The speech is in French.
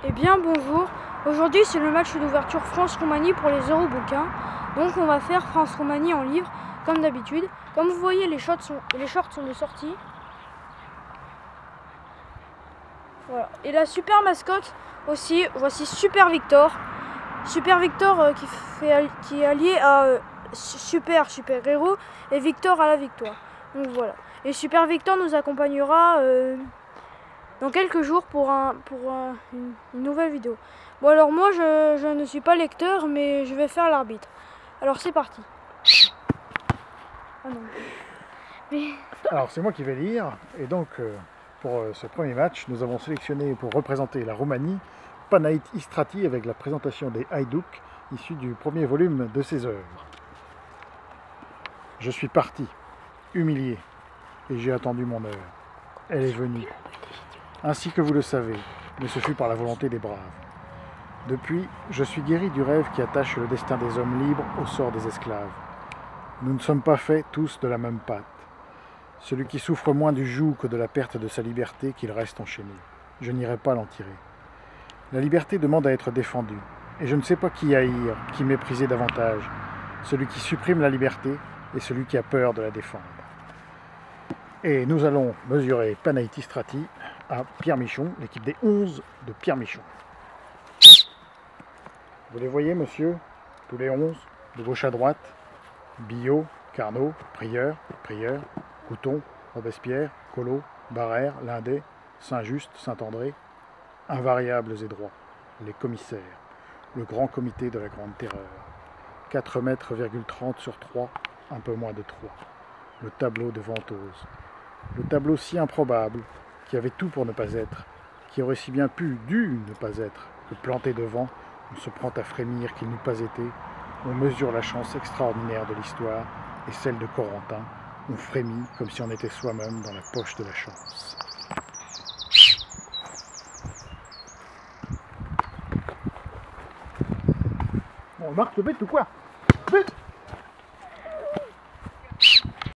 Eh bien bonjour, aujourd'hui c'est le match d'ouverture France-Roumanie pour les Eurobouquins. Donc on va faire France-Roumanie en livre comme d'habitude. Comme vous voyez les shorts sont de sortie. Voilà. Et la super mascotte aussi, voici Super Victor. Super Victor qui est allié à super héros et Victor à la victoire. Donc voilà. Et Super Victor nous accompagnera dans quelques jours pour une nouvelle vidéo. Bon alors moi je ne suis pas lecteur mais je vais faire l'arbitre. Alors c'est parti. Ah non. Mais... Alors c'est moi qui vais lire et donc pour ce premier match nous avons sélectionné pour représenter la Roumanie Panaït Istrati avec la présentation des Haïdouks issus du premier volume de ses œuvres. Je suis parti, humilié, et j'ai attendu mon heure. Elle est venue, ainsi que vous le savez, mais ce fut par la volonté des braves. Depuis, je suis guéri du rêve qui attache le destin des hommes libres au sort des esclaves. Nous ne sommes pas faits tous de la même pâte. Celui qui souffre moins du joug que de la perte de sa liberté qu'il reste enchaîné. Je n'irai pas l'en tirer. La liberté demande à être défendue, et je ne sais pas qui haïr, qui mépriser davantage, celui qui supprime la liberté et celui qui a peur de la défendre. Et nous allons mesurer Panaït Istrati à Pierre Michon, l'équipe des 11 de Pierre Michon. Vous les voyez, monsieur, tous les 11, de gauche à droite, Billot, Carnot, Prieur, Couton, Robespierre, Collot, Barrère, Lindet, Saint-Just, Saint-André, invariables et droits, les commissaires, le grand comité de la Grande Terreur, 4 mètres, 30 sur 3, un peu moins de 3, le tableau de Ventose, le tableau si improbable, qui avait tout pour ne pas être, qui aurait si bien dû ne pas être, que planté devant, on se prend à frémir qu'il n'eût pas été, on mesure la chance extraordinaire de l'histoire et celle de Corentin, on frémit comme si on était soi-même dans la poche de la chance. Bon, on marque le but ou quoi? But!